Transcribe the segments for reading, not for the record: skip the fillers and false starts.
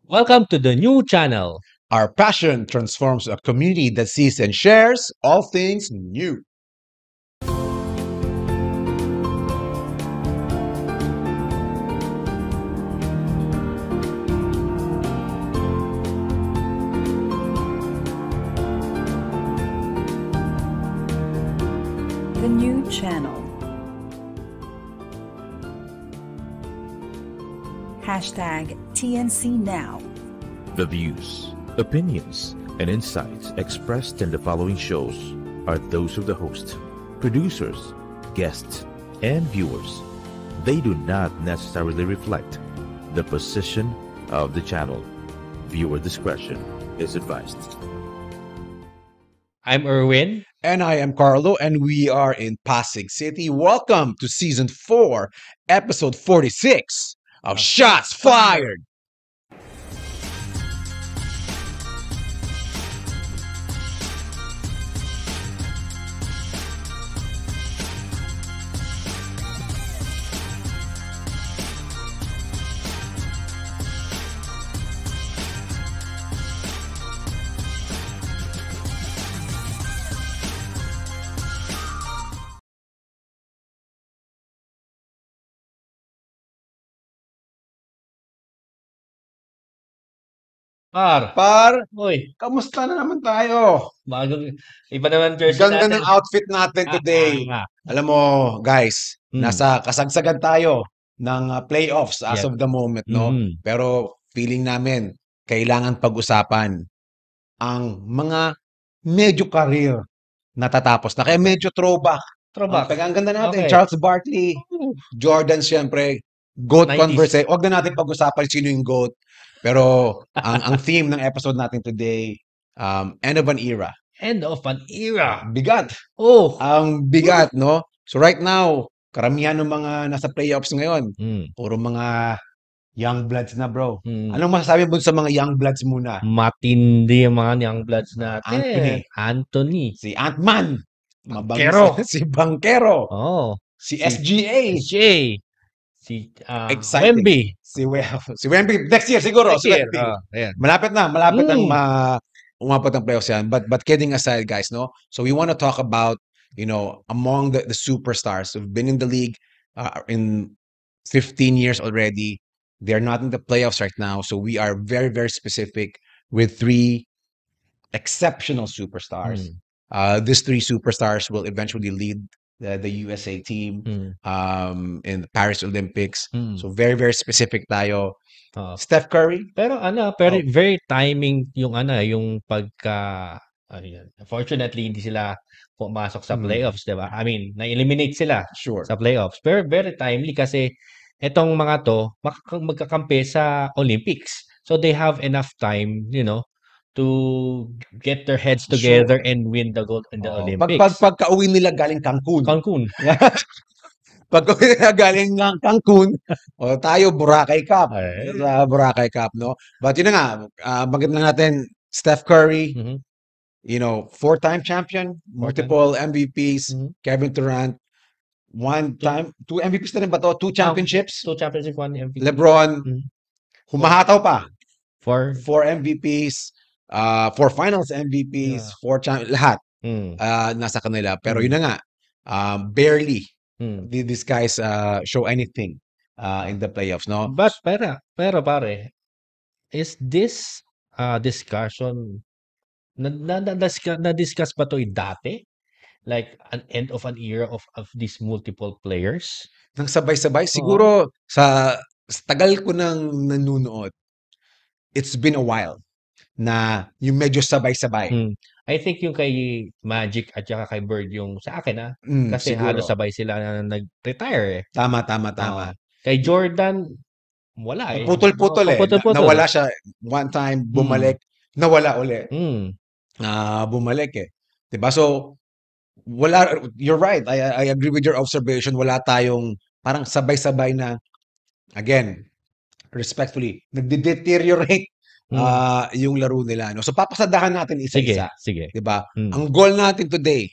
Welcome to the new channel. Our passion transforms a community that sees and shares all things new. The new channel. Hashtag TNC Now. The views, opinions, and insights expressed in the following shows are those of the host, producers, guests, and viewers. They do not necessarily reflect the position of the channel. Viewer discretion is advised. I'm Erwin. And I am Carlo, and we are in Pasig City. Welcome to Season 4, Episode 46 of Shots Fired. Par, Uy, kamusta na naman tayo? bagong iba naman jersey Ganda natin. ng outfit natin today. Ah, Alam mo, guys, Mm. nasa kasagsagan tayo ng playoffs as Yeah. of the moment, no? Mhm. Pero feeling namin, kailangan pag-usapan ang mga medyo career natatapos na. Kaya medyo throwback. Throwback. Ang ganda natin, Okay. Charles Barkley, Jordan siyempre, GOAT 90s. conversation. Huwag na natin pag-usapan sino yung GOAT. Pero ang theme ng episode natin today, end of an era. End of an era. Bigat. Oh. Ang bigat, no? So right now, karamihan ng mga nasa playoffs ngayon, Mm. puro mga young bloods na, bro. Mm. Anong masasabi mo sa mga young bloods muna? Matindi yung mga young bloods natin. Anthony. Anthony. Si Ant-Man. Banchero. Si Banchero. Oh. Si SGA. SJ. Si Exciting. Wemby. Si Wemby. Next year siguro. Next si year. Wemby. Ayan. Malapit na Mm. umabot ang playoffs yan. But kidding aside, guys, no? So we want to talk about, among the superstars who've been in the league in 15 years already. They're not in the playoffs right now. So we are very, very specific with 3 exceptional superstars. These 3 superstars will eventually lead the USA team Mm. in the Paris Olympics. Mm. So very, very specific tayo. Oh. Steph Curry. Pero very timing yung yung pagka ayan. Fortunately hindi sila pumasok sa playoffs, 'di ba? I mean, na-eliminate sila Sure. sa playoffs. Pero very timely kasi etong mga to magkakampi sa Olympics. So they have enough time, to get their heads together and win the gold in the Olympics. Pagka-uwi nila galing Cancun. Cancun. Pagka-uwi nila galing ng Cancun, tayo Boracay Cup. Ay. Sa Boracay Cup, no? But yun na nga, bagit na natin, Steph Curry, Mhm. 4-time champion, multiple MVPs, Kevin Durant, 2 MVPs na rin ba to? 2 championships. 2 championships, 1 MVP. LeBron, humahataw pa. For 4 MVPs, 4 finals MVPs, 4 lahat. Nasa kanila. Pero yun na nga, barely did these guys show anything in the playoffs, no? But pero pare, is this discussion na-discuss ba to dati? Like an end of an era of these multiple players? Nang sabay-sabay, siguro sa tagal ko nang nanunood, it's been a while na yung medyo sabay-sabay. I think yung kay Magic at saka kay Bird yung sa akin kasi Siguro. halos sabay sila na nag-retire eh. Tama. Kay Jordan, wala eh. Putol-putol eh. Putol-putol. Nawala siya one time, bumalik, nawala uli. Bumalik eh. 'Di ba? So, you're right. I agree with your observation. Wala tayong parang sabay-sabay na, again, respectfully, nagde-deteriorate yung laro nila, no? So papasadahan natin isa-isa. Sige. 'Di ba? Ang goal natin today,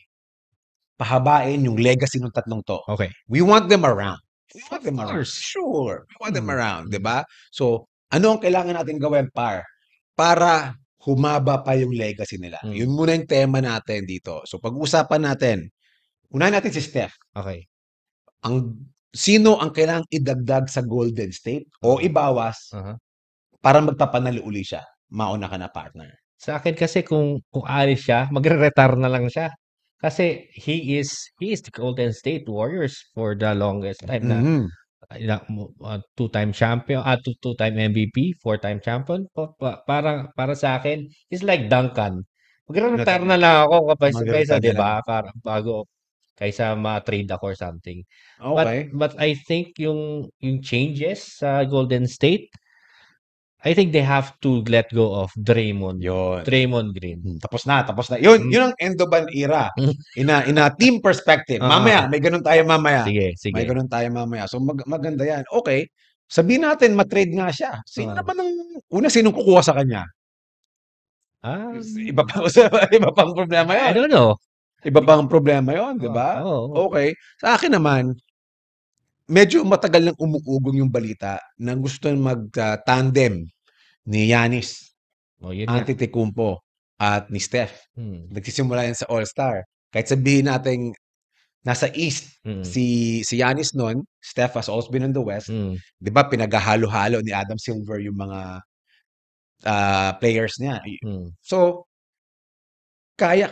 pahabain yung legacy ng tatlong to. Okay. We want them around. We want them Of around. course. Sure. We want them around, 'di ba? So Ano ang kailangan natin gawin, para humaba pa yung legacy nila? Mm. Yun muna yung tema natin dito. So, pag-usapan natin, unahin natin si Steph. Okay. Sino ang kailangang idagdag sa Golden State o ibawas Uh-huh. para magpapanalo uli siya? Mauna ka na, partner. Sa akin kasi kung alis siya, magre-retire na lang siya. Kasi he is the Golden State Warriors for the longest time na Mhm. two-time champion, two-time MVP, four-time champion. Para sa akin, he's like Duncan. Magre-retire na lang ako kaysa, Magre-retire 'di na lang. ba? Para bago kaysa ma-trade ako or something. Okay. But I think yung changes sa Golden State, I think they have to let go of Yun. Draymond Green. Tapos na. Yun Mm. ang end of an era. In a team perspective. Mamaya, may ganun tayo mamaya. Sige. May ganun tayo mamaya. So, maganda yan. Okay. Sabihin natin, matrade nga siya. Sino naman sinong kukuha sa kanya? Iba pang problema I yun. don't know. Iba pang problema yun, di ba? Oo. Okay. Sa akin naman, medyo matagal nang umuugong yung balita na gusto mag-tandem ni Giannis Yun nga. Antetokounmpo at ni Steph. Mm. Nagsisimula yan sa All-Star. Kahit sabihin natin nasa East si Giannis noon, Steph has always been in the West. 'Di ba pinaghahalo-halo ni Adam Silver yung mga players niya. So kaya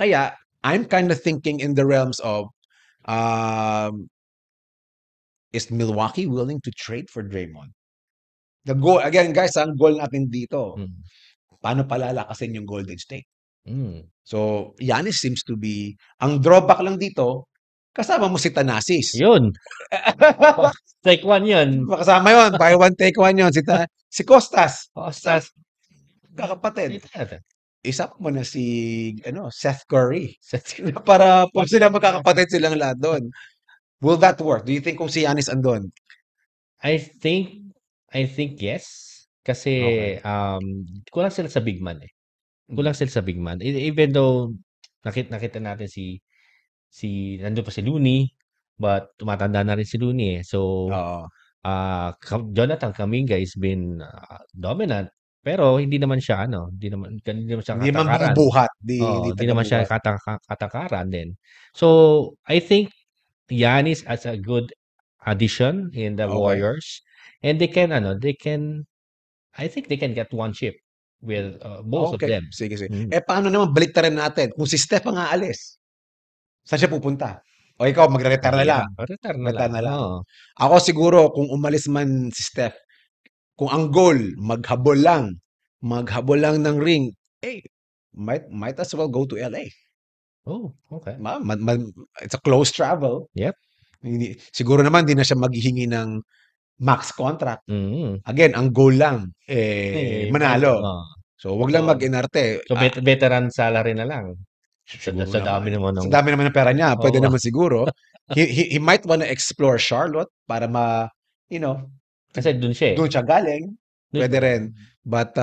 I'm kind of thinking in the realms of is Milwaukee willing to trade for Draymond? The goal again, guys, ang goal natin dito. Paano palalakasin yung Golden State? So, Giannis seems to be ang drawback lang dito, kasama mo si Thanasis. Yun. Take one yun. Kasama yun. Buy one, take one yun. Si Costas. Kakapatid. Isa mo na si Seth Curry. Para pag sila magkakapatid silang lahat doon. Will that work? Do you think kung si Giannis andun? I think yes. Kasi kulang sila sa big man eh. Kulang sila sa big man. Even though nakita natin nandun pa si Looney, but tumatanda na rin si Looney eh. So Jonathan Kuminga has been dominant, pero hindi naman siya hindi naman siya katakaran. Hindi naman siya katakaran din. So I think Giannis as a good addition in the Warriors, and I think they can get one chip with both of them. Sige. Paano naman baliktarin natin kung si Steph ang aalis? Saan siya pupunta? O ikaw, magre-retire na lang. Retire na lang. Ako siguro, kung umalis man si Steph, kung ang goal, maghabol lang ng ring, might as well go to LA. Oh, okay. It's a close travel. Yep. Siguro naman, di na siya maghihingi ng max contract. Again, ang goal lang, manalo. So, wag lang mag-inarte. So, veteran salary na lang. Sa dami naman ng pera niya, pwede naman siguro. He might wanna explore Charlotte para kasi doon siya galing. Pwede rin. But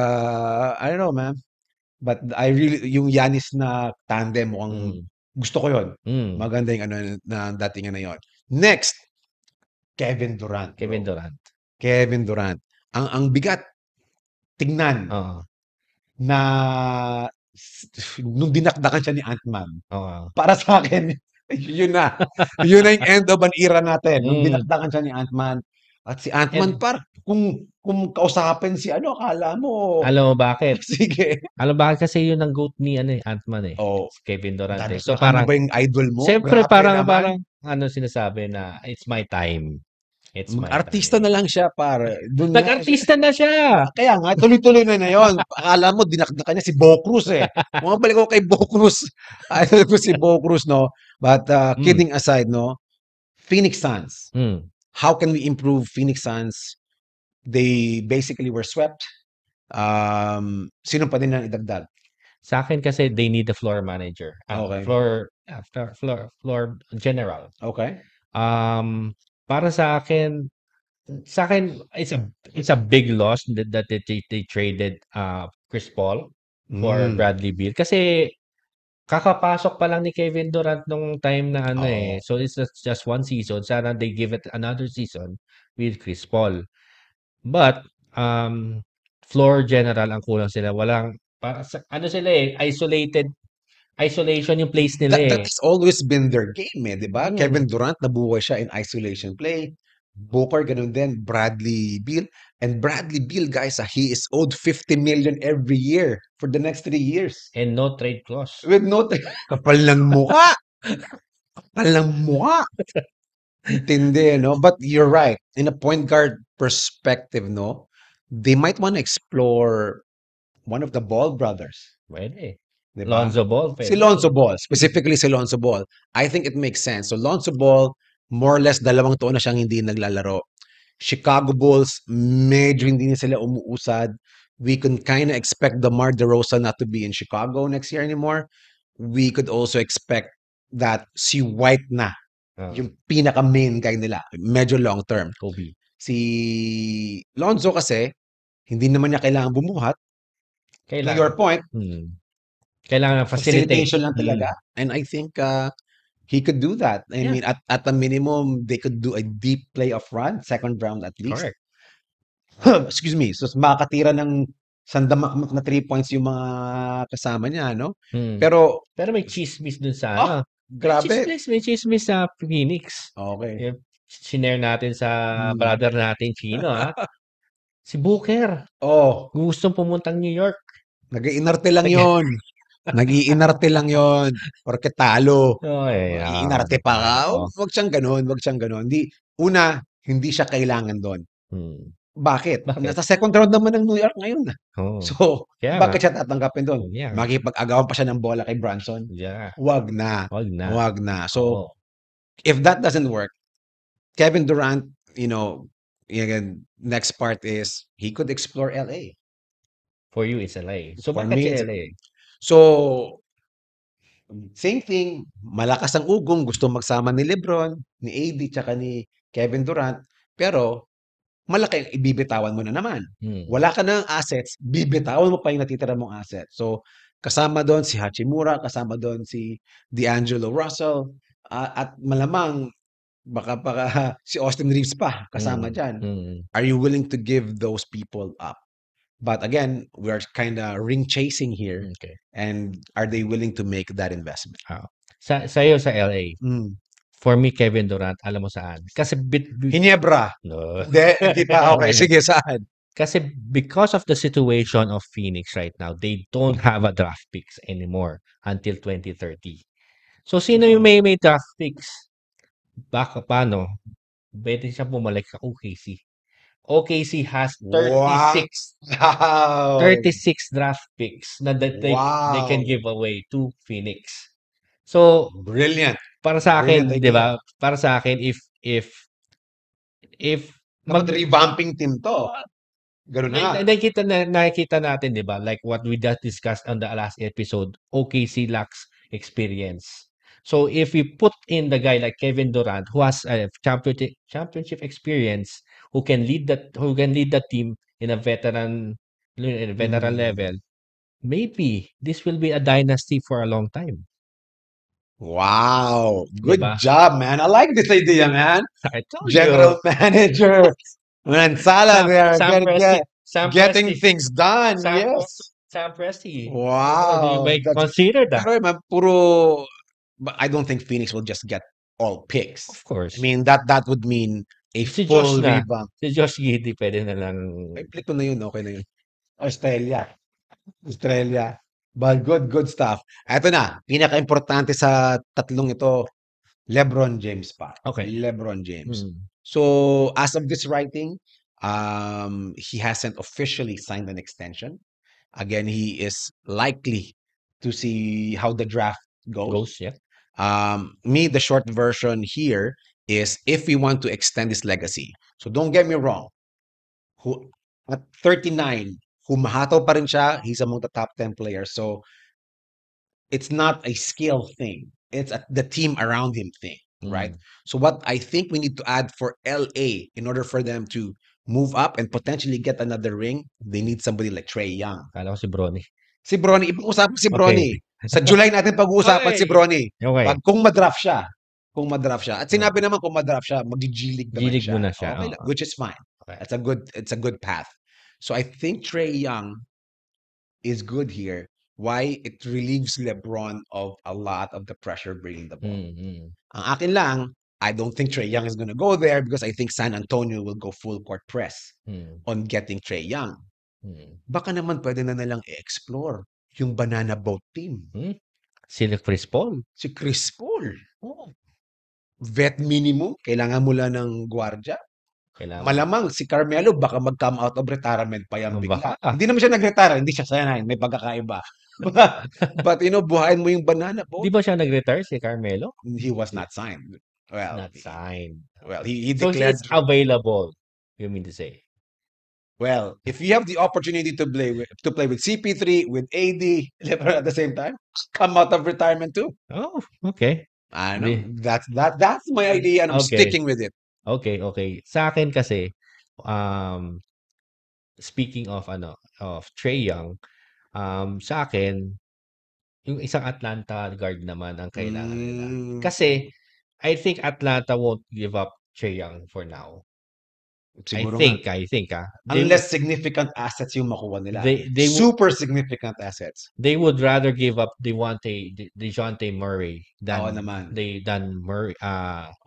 I don't know, man. But I really yung Giannis na tandem mukhang gusto ko 'yon. Maganda yung na datingan na 'yon. Next, Kevin Durant. Kevin Durant. Ang bigat tingnan. Na nung dinakdakan siya ni Ant-Man. Para sa akin, yun na yung end of an era natin. Nung dinakdakan siya ni Ant-Man. At si Ant-Man kung kausapin si akala mo. Alam mo bakit? Sige. Alam mo bakit? Kasi yun ang GOAT ni Ant-Man eh. Kevin Durant. So parang ba yung idol mo? Siyempre parang sinasabi na it's my time. Artista na lang siya, pare. Nag-artista na siya. Kaya nga, tuloy-tuloy na yun. Akala mo, dinakdakan niya si Bo Cruz eh. Bumabalik ako kay Bo Cruz. Idol ko si Bo Cruz, no? But kidding aside, no? Phoenix Suns. How can we improve Phoenix Suns? They basically were swept. Sino pa din na idagdag? Sa akin kasi they need a floor manager. Floor general. Okay. Para sa akin it's a big loss that they traded Chris Paul for Bradley Beal kasi kakapasok pa lang ni Kevin Durant nung time na so it's just one season. Sana they give it another season with Chris Paul. But floor general ang kulang sila. Walang ano sila eh, isolation yung place nila That eh. has always been their game, di ba? Mm. Kevin Durant, nabuhay siya in isolation play. Booker, ganun din. Bradley Beal. And Bradley Beal, guys, he is owed $50 million every year for the next 3 years. And no trade clause. With no... Kapal ng mukha! Kapal ng mukha! Intindi, no? But you're right. In a point guard perspective, no? They might want to explore one of the Ball brothers. Pwede. Di ba? Lonzo Ball. Si Pwede. Lonzo Ball. Specifically si Lonzo Ball. I think it makes sense. So Lonzo Ball, more or less 2 taon na siyang hindi naglalaro. Chicago Bulls, medyo hindi na sila umuusad. We can kind of expect DeMar DeRozan not to be in Chicago next year anymore. We could also expect that si White na, yung pinaka-main guy nila. Medyo long term. Kobe. Si Lonzo kasi, hindi naman niya kailangan bumuhat. Kailangan. To your point, kailangan ng facilitation lang talaga. And I think he could do that. I mean, at a minimum, they could do a deep playoff run, second round at least. Correct. Excuse me. So, makakatira ng sandamakmak na 3 points yung mga kasama niya, no? Pero may chismis dun sa ano. Grabe. May chismis sa Phoenix. Okay. Sinare natin sa brother natin, Chino, ha? Si Booker. Gustong pumuntang New York. Nag-iinarte lang yon. Nag-iinarte lang yon. Porque talo. Nag-iinarte pa ka. Wag siyang ganun. Wag siyang ganun. Una, hindi siya kailangan doon. Bakit? Nasa second round naman ng New York ngayon. So, bakit siya tatanggapin doon? Makikipag-agawan pa siya ng bola kay Brunson? Wag na. Wag na. So, if that doesn't work, Kevin Durant, again, next part is he could explore LA. For you, it's LA. So, For bakit me, si LA? So, same thing. Malakas ang ugong. Gusto magsama ni LeBron, ni AD, tsaka ni Kevin Durant. Pero, malaki ang ibibitawan mo na naman. Wala ka ng assets, bibitawan mo pa yung natitira mong assets. So, kasama doon si Hachimura, kasama doon si D'Angelo Russell, at malamang, baka si Austin Reeves pa kasama dyan. Are you willing to give those people up? But again, we are kind of ring chasing here. Okay. And are they willing to make that investment? Sa'yo sa LA, for me, Kevin Durant, alam mo saan? Kasi Hinebra. No. Hindi pa. Okay, sige, saan? Kasi because of the situation of Phoenix right now, they don't have a draft picks anymore until 2030. So, sino yung may draft picks? Paano? Pwede siya bumalik sa OKC. OKC has 36 draft picks na they can give away to Phoenix. So, brilliant. Para sa akin, 'di ba? Para sa akin if revamping team to. Ganun na. Nakikita natin, 'di ba? Like what we just discussed on the last episode, OKC lacks experience. So if we put in the guy like Kevin Durant who has a championship experience, who can lead the team in a veteran level, maybe this will be a dynasty for a long time. Wow. Good job, man. I like this idea, man. I told General you. manager. Man, Salah there. Getting things done. Sam Presti. Wow. You may consider that. Pero, but I don't think Phoenix will just get all picks. Of course. I mean, that would mean a full revamp. Si Josh Giddey, pwede na lang. Ay, click ko na yun. Okay na yun. Australia. But good stuff. Ito na. Pinaka-importante sa tatlong ito, LeBron James pa. Okay. LeBron James. So, as of this writing, he hasn't officially signed an extension. Again, he is likely to see how the draft goes. Yeah. The short version here is if we want to extend his legacy. So don't get me wrong. At 39, humahataw pa rin siya. He's among the top 10 players. So it's not a skill thing. It's the team around him thing, right? So what I think we need to add for LA in order for them to move up and potentially get another ring, they need somebody like Trae Young. Kala ko si Bronny. Si Bronny, ipag-usapan si Bronny. Sa July natin pag-uusapan si Bronny. Okay. Kung madraft siya. At sinabi naman kung madraft siya, mag-G-League naman G-League muna siya. Okay, which is fine. Okay. It's a good path. So I think Trae Young is good here. Why? It relieves LeBron of a lot of the pressure bringing the ball. Mm. Ang akin lang, I don't think Trae Young is gonna go there because I think San Antonio will go full court press Mm. on getting Trae Young. Mm. Baka naman pwede na nalang i-explore yung banana boat team. Sila Chris Paul. Si Chris Paul. Oh. Vet minimum, kailangan mo lang ng gwardya. Kailangan. Malamang si Carmelo baka mag-come out of retirement pa yan bigla. Baka. Hindi naman siya nag-retire, hindi siya sanayin, may pagkakaiba. But buhayin mo yung banana boat. Di ba siya nag-retire si Carmelo? He was not signed. Well, Not signed. Well, he So declared. it's available, you mean to say? Well, if you have the opportunity to play with CP3, with AD at the same time, come out of retirement too. Oh, okay. I know. That's my idea, and I'm Okay. sticking with it. Okay. Sa akin kasi, speaking of Trae Young, sa akin, yung isang Atlanta guard naman ang kailangan nila. Kasi, I think Atlanta won't give up Trae Young for now. Siguro I think. Unless significant assets yung makuha nila. They super significant assets. They would rather give up DeJounte Murray than Murray.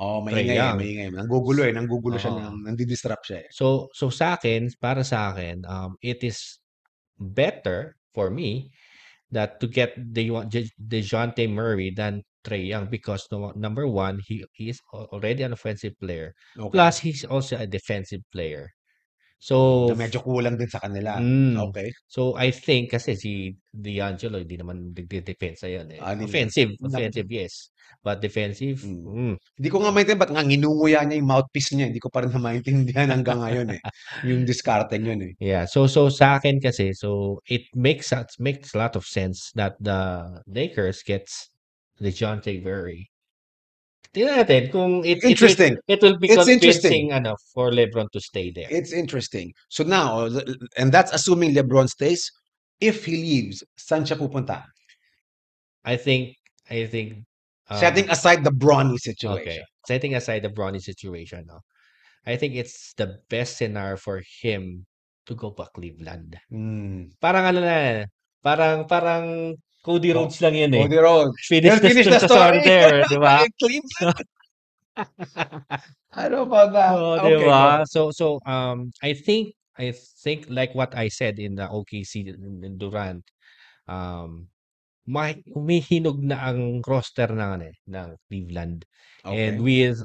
Maingay. Nanggugulo siya, nandidisrupt siya eh. So para sa akin, it is better for me that to get DeJounte Murray than Trae Young because number one, he is already an offensive player. Okay. Plus, he's also a defensive player. So, medyo kulang din sa kanila. Okay. So, I think kasi si D'Angelo, hindi naman nagde-defensa yan eh. Offensive, yes. But defensive, Hindi ko nga maintindihan ba't nga nginunguya niya yung mouthpiece niya. Hindi ko pa rin maintindihan hanggang ngayon eh. Yung discarding yun eh. Yeah. So sa akin kasi, so it makes a lot of sense that the Lakers gets DeJounte Murray. Tingnan natin kung it will be convincing for LeBron to stay there. It's interesting. So now, and that's assuming LeBron stays. If he leaves, saan siya pupunta? I think setting aside the Bronny situation. Okay. Setting aside the Bronny situation, I think it's the best scenario for him to go back Cleveland. Parang parang Cody Rhodes lang yan eh. Cody Rhodes. Finish the story there, di ba? I don't know about that. Di ba? So I think like what I said in the OKC in Durant, humihinog na ang roster ng Cleveland. Okay. And with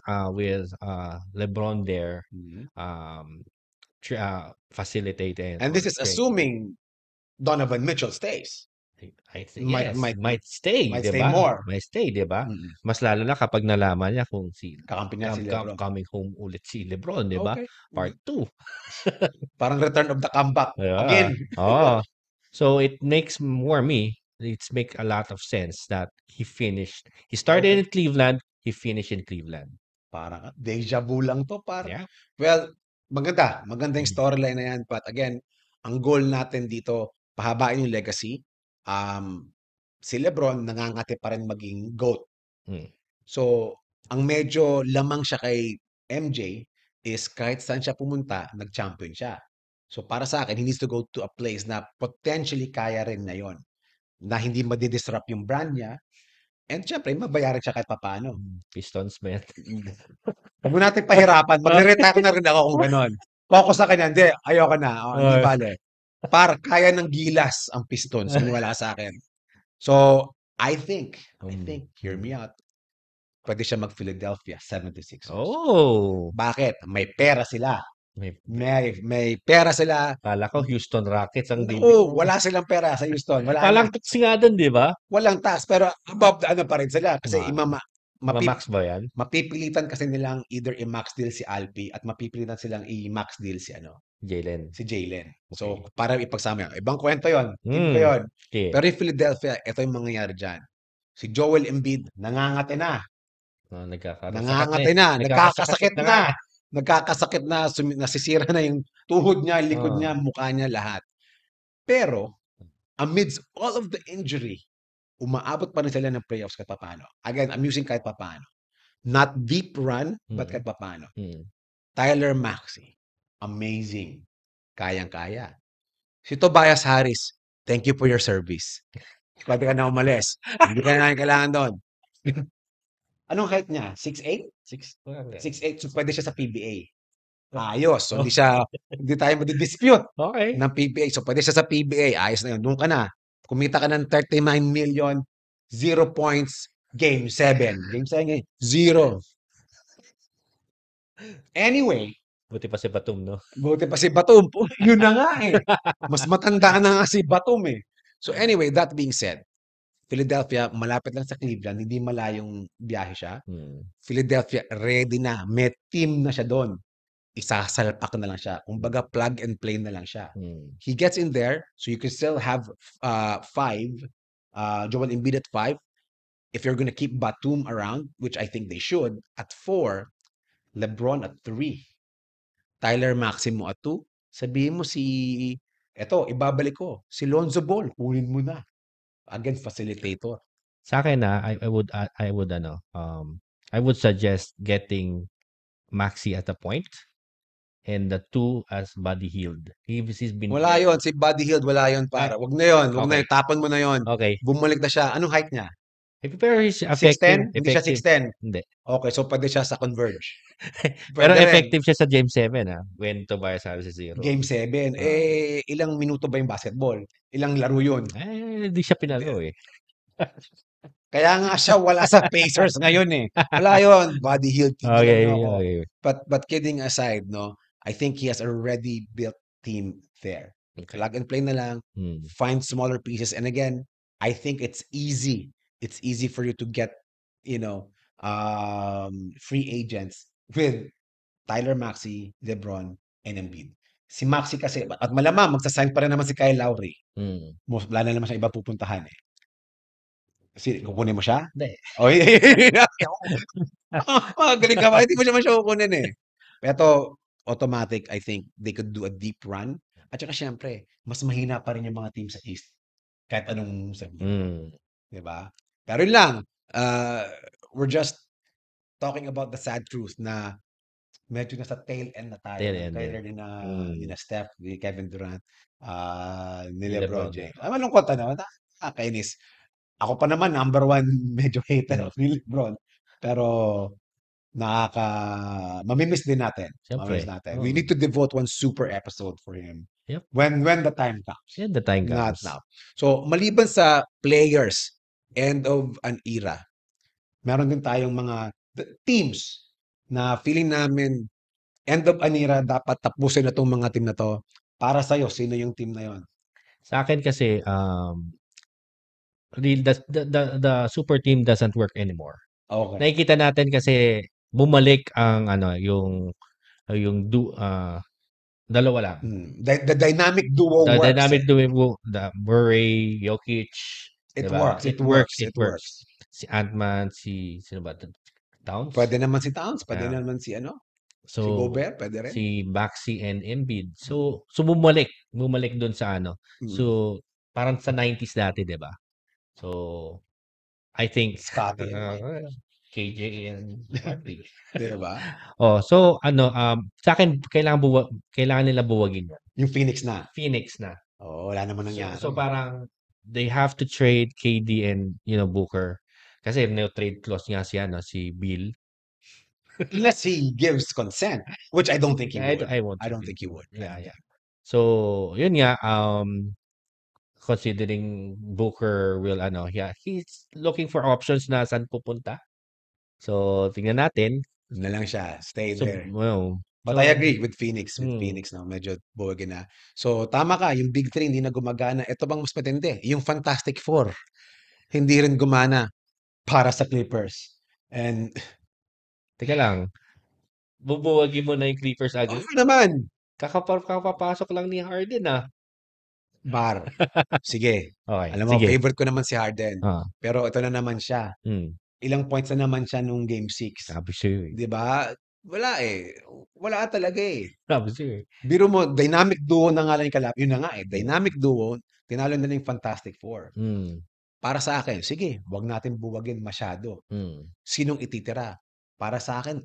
LeBron there, facilitated. And this is assuming Donovan Mitchell stays. I think might stay, diba? More. Might stay, diba? Mas lalo na kapag nalaman niya kung kakampi niya si LeBron. Coming home ulit si LeBron, diba? Okay. Part 2. Parang return of the comeback again. So it makes make a lot of sense that he started in Cleveland, he finished in Cleveland. Parang deja vu lang to, parang. Yeah. Well, maganda yung storyline na yan, but again, ang goal natin dito, pahabain yung legacy. Si LeBron nangangati pa rin maging GOAT. So, ang medyo lamang siya kay MJ is kahit saan siya pumunta, nag-champion siya. So, para sa akin, he needs to go to a place na potentially kaya rin na yon, na hindi madidisrupt yung brand niya. And syempre, mabayaran siya kahit papaano. Pistons, man. Huwag mo natin pahirapan. Mag-retire na rin ako kung gano'n. Focus sa kanya. Hindi, ayoko na. Hindi bale. Para kaya ng gilas ang Pistons. Wala sa akin. So, I think, hear me out, pwede siya mag-Philadelphia 76ers. Oh! Bakit? May pera sila. May pera sila. Kala ko Houston Rockets ang dito. Oo, wala silang pera sa Houston. Walang tax nga doon, di ba? Walang tax, pero above the pa rin sila. Kasi max ba yan? Mapipilitan kasi nilang either i-max deal si Alpi at mapipilitan silang i-max deal si Jalen. Okay. So, para ipagsama yan. Ibang kwento yun. Yun. Okay. Pero in Philadelphia, ito yung mangyayari dyan. Si Joel Embiid, nangangate na. Nagkakasakit na, nasisira na yung tuhod niya, likod niya, mukha niya, lahat. Pero, amidst all of the injury, umaabot pa rin sila ng playoffs kahit papaano. Again, I'm using kahit papaano. Not deep run, but kahit papaano. Tyler Maxey, amazing. Kayang-kaya. Si Tobias Harris, thank you for your service. Pwede ka na umalis. Hindi ka na namin kailangan doon. Anong height niya? 6'8"? 6'8", so pwede siya sa PBA. Ayos. So hindi tayo madidispute Okay. ng PBA. So pwede siya sa PBA. Ayos na yun. Doon ka na. Kumita ka ng 39 million, 0 points, game 7. Game 7, 0. Anyway, Buti pa si Batum, no? buti pa si Batum. Yun na nga eh. Mas matanda na nga si Batum eh. So anyway, that being said, Philadelphia, malapit lang sa Cleveland, hindi malayong biyahe siya. Philadelphia, ready na. May team na siya doon. Isasalpak na lang siya. Kumbaga, plug and play na lang siya. He gets in there, so you can still have 5, Joel Embiid at 5. If you're gonna keep Batum around, which I think they should, at 4, LeBron at 3. Tyler Maximo at 2. Sabihin mo eto, ibabalik ko, si Lonzo Ball, kunin mo na. Again, facilitator. Sa akin I would suggest getting Maxi at a point and the 2 as Buddy Hield. He's been Wala yon, si Buddy Hield, wala yon para. Wag na yon, wag na Okay. yun, tapan mo na yon. Okay. Bumalik na siya. Anong height niya? Pero he's effective. 6'10"? Hindi siya 6'10". Hindi. Okay, so pwede siya sa Converge. Pero Pwede rin. effective siya sa Game 7 when Tobias Harris is 0. Game 7. Ilang minuto ba yung basketball? Ilang laro yun? Hindi siya pinalo eh. Kaya nga siya wala sa Pacers ngayon eh. Wala yun. Body Hield. Okay. But kidding aside, no, I think he has a ready built team there. Okay. Plug and play na lang. Find smaller pieces. And again, I think it's easy. It's easy for you to get, free agents with Tyler Maxey, LeBron, and Embiid. Si Maxey kasi, at malamang magsasign pa rin naman si Kyle Lowry. Wala na naman siya iba pupuntahan eh. Kasi kukunin mo siya? Hindi. Oh, magaling ka ba? Hindi mo siya kukunin eh. Pero automatic, I think they could do a deep run. At saka syempre, mas mahina pa rin yung mga team sa East. Kahit anong sabihin. Diba? Pero yun lang, we're just talking about the sad truth na medyo nasa tail end na tayo. Kaya rin na Steph, ni Kevin Durant, ni LeBron James. Malungkot nakakainis. Ako pa naman, number 1 medyo hater ni LeBron. Pero mamimiss din natin. Mamimiss natin. We need to devote one super episode for him. Yep. When the time comes. Yeah, the time Not comes. now. So, maliban sa players, end of an era, meron din tayong mga teams na feeling namin end of an era, dapat tapusin na itong mga team na to. Para sa'yo, sino yung team na yon? Sa akin kasi, the super team doesn't work anymore. Okay. Nakikita natin kasi bumalik ang dalawa lang. The dynamic duo works. The dynamic duo, the Murray, Jokic. It diba? works. It works. Si Ant-Man, sino ba? Towns? Pwede naman si Towns, pwede naman si So, si Gobert, pwede rin. Si Maxey and Embiid. So bumalik doon sa So, parang sa 90s dati, 'di ba? So, I think Scotty, KJ and Barkley. diba? So sa akin kailangan nila buwagin 'yan. Yung Phoenix na. Wala naman nangyari. So parang they have to trade KD and Booker kasi no trade clause nga si Bill. Unless he gives consent, which I don't think he would. I don't think he would. Yeah. So, yun nga, considering Booker will, he's looking for options na saan pupunta. So, tingnan natin. Na lang siya. Stay there. But I agree with Phoenix. Phoenix na medyo buwagin na. So, tama ka. Yung Big 3 hindi na gumagana. Ito bang mas matindi? Yung Fantastic Four. Hindi rin gumana para sa Clippers. And teka lang. Bubuwagin mo na yung Clippers agad. Naman. Kakapapasok lang ni Harden Bar. Sige. Okay. Alam mo, favorite ko naman si Harden. Pero ito na naman siya. Ilang points na naman siya nung Game 6. Sabi siya. Diba? Wala eh. Wala talaga eh. Sabi siya. Biro mo, dynamic duo na nga lang yung kalap. Yun na nga eh. Dynamic duo, tinalo na yung Fantastic Four. Para sa akin, sige, wag natin buwagin masyado. Sinong ititira? Para sa akin,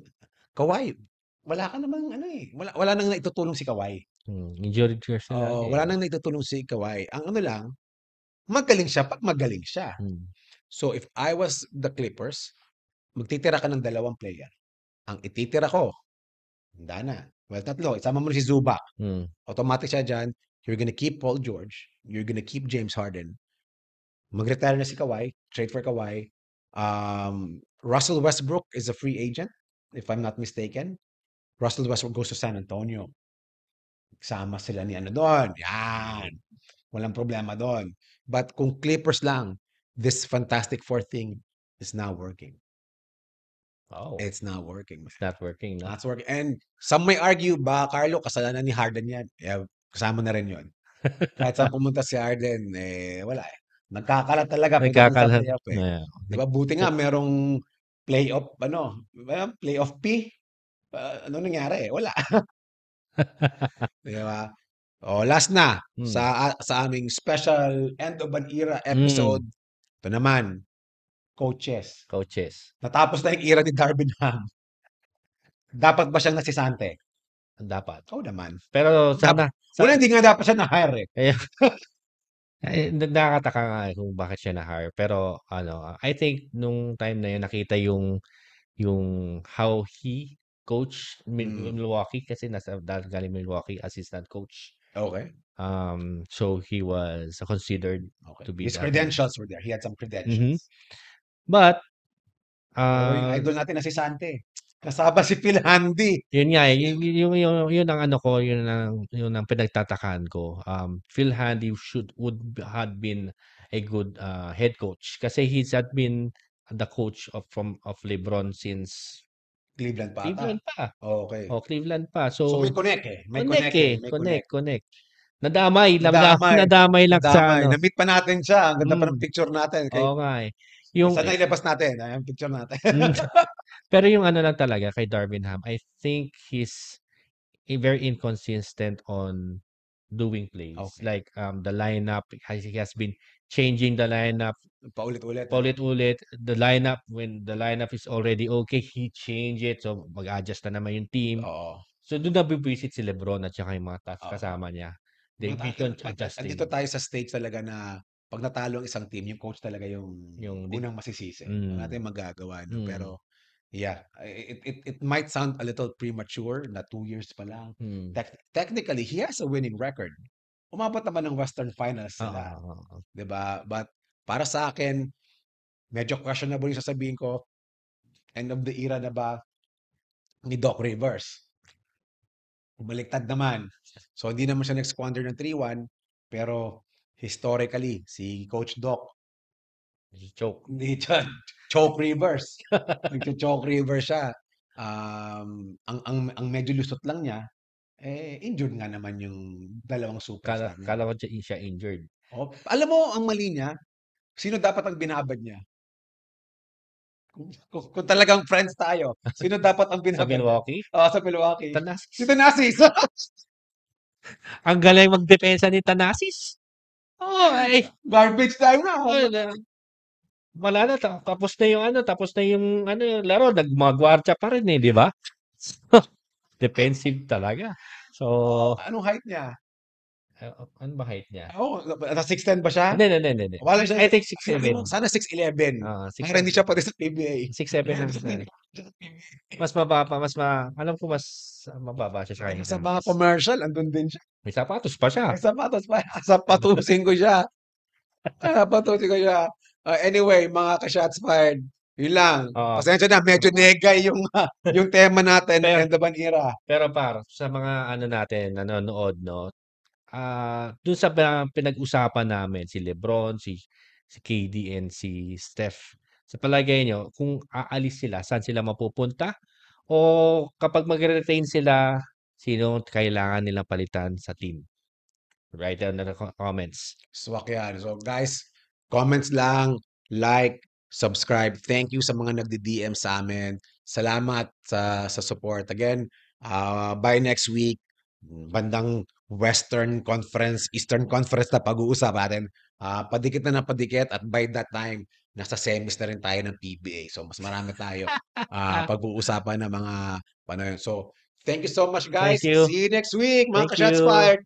Kawhi. Wala ka namang wala nang naitutulong si Kawhi. Injured kasi lagi, Wala nang naitutulong si Kawhi. Ang ano lang, magaling siya pag magaling siya. So if I was the Clippers, magtitira ka ng 2 player. Ang ititira ko, handa na. Well, 3. Isama mo na si Zubac. Automatic siya dyan. You're gonna keep Paul George. You're gonna keep James Harden. Mag-retire na si Kawhi. Trade for Kawhi. Russell Westbrook is a free agent, if I'm not mistaken. Russell Westbrook goes to San Antonio. Sama sila ni ano doon. Yan. Walang problema doon. But kung Clippers lang, this Fantastic Four thing is not working. Oh, It's not working. it's not working, no? Not working. And some may argue, ba, Carlo, kasalanan ni Harden yan. Kasama na rin yun. Kahit saan pumunta si Harden, wala eh. Nagkakalat talaga pagdating sa Nagkakalat. playoff eh. Yeah. Diba? Buti nga merong playoff, playoff P. Ano nangyari? Wala. Diba? Last na sa aming special end of an era episode. Ito naman, coaches. Natapos na yung era ni Darvin Ham. Dapat ba siyang nasisante? Dapat. Oo naman. Pero sana hindi nga dapat siya na-hire eh. Nakakataka nga kung bakit siya na-hire. Pero I think nung time na yun nakita yung how he coach Milwaukee kasi galing Milwaukee assistant coach. Okay. So he was considered to be His credentials were there. He had some credentials. But yung idol natin na si Sante. Kasama si Phil Handy. Yun nga yun ang ko, yun ang pinagtatakaan ko. Phil Handy would have been a good head coach kasi he's had been the coach of LeBron since Cleveland pa. Okay. Cleveland pa. So may connect eh. May connect. Nadamay lang sa Na-meet pa natin siya. Ang ganda pa ng picture natin. Oo nga eh. Sana ilabas natin. Ang picture natin. Pero yung lang talaga kay Darvin Ham, I think he's very inconsistent on doing plays. Okay. Like the lineup, he has been changing the lineup paulit-ulit. The lineup, when the lineup is already okay, he change it. So mag-adjust na naman yung team. So doon nabibisit si LeBron at saka yung mga kasama niya. They beacon adjusting. Andito tayo sa stage talaga na pag natalo ang isang team, yung coach talaga yung unang masisisi. Wala natin magagawa. No? Pero yeah, it might sound a little premature na 2 years pa lang. Technically, he has a winning record. Umabot naman ng Western Finals sila. Diba? But para sa akin, medyo questionable yung sasabihin ko, end of the era na ba ni Doc Rivers? Bumaliktad naman. So, hindi naman siya nag-squander ng 3-1, pero historically, si Coach Doc, choke Rivers. Nag-choke Rivers siya. Ang medyo lusot lang niya, injured nga naman yung dalawang superstar. Kala ko siya injured. Alam mo, ang mali niya, sino dapat ang binabad niya? Kung talagang friends tayo, sino dapat ang binabad? Sa Milwaukee? Sa Milwaukee. Thanasis. Si Thanasis. Ang galing magdepensa ni Thanasis. Garbage time na. Wala na, tapos na yung laro, nagmagwarcha pa rin di ba? Defensive talaga. So, anong height niya? Ano ba height niya? 6'10" ba siya? Hindi. Wala siya. I think 6'7". Sana 6'11". Para hindi siya pati sa PBA. 6'7" na. Mas mababa, alam ko mas mababa siya sa kanya. Sa mga commercial, andun din siya. May sapatos pa siya. Sapatusin ko siya. Anyway, mga ka-shots fired, yun lang. Pasensya na, medyo negay yung tema natin, end of an era. Pero sa mga natin, nanonood, no? Dun sa pinag-usapan namin, si LeBron, si KD, and si Steph, sa palagay nyo, kung aalis sila, saan sila mapupunta? O kapag mag-retain sila, sino kailangan nilang palitan sa team? Write down in the comments. Swak yan. So guys, comments lang, like, subscribe. Thank you sa mga nagdi-DM sa amin. Salamat sa support. Again, by next week, bandang Western Conference, Eastern Conference na pag-uusap natin. Padikit na padikit at by that time, nasa semis na rin tayo ng PBA. So, mas marami tayo pag-uusapan ng mga So, Thank you so much, guys. Thank you. See you next week, mga Thank ka-Shots you. Fired.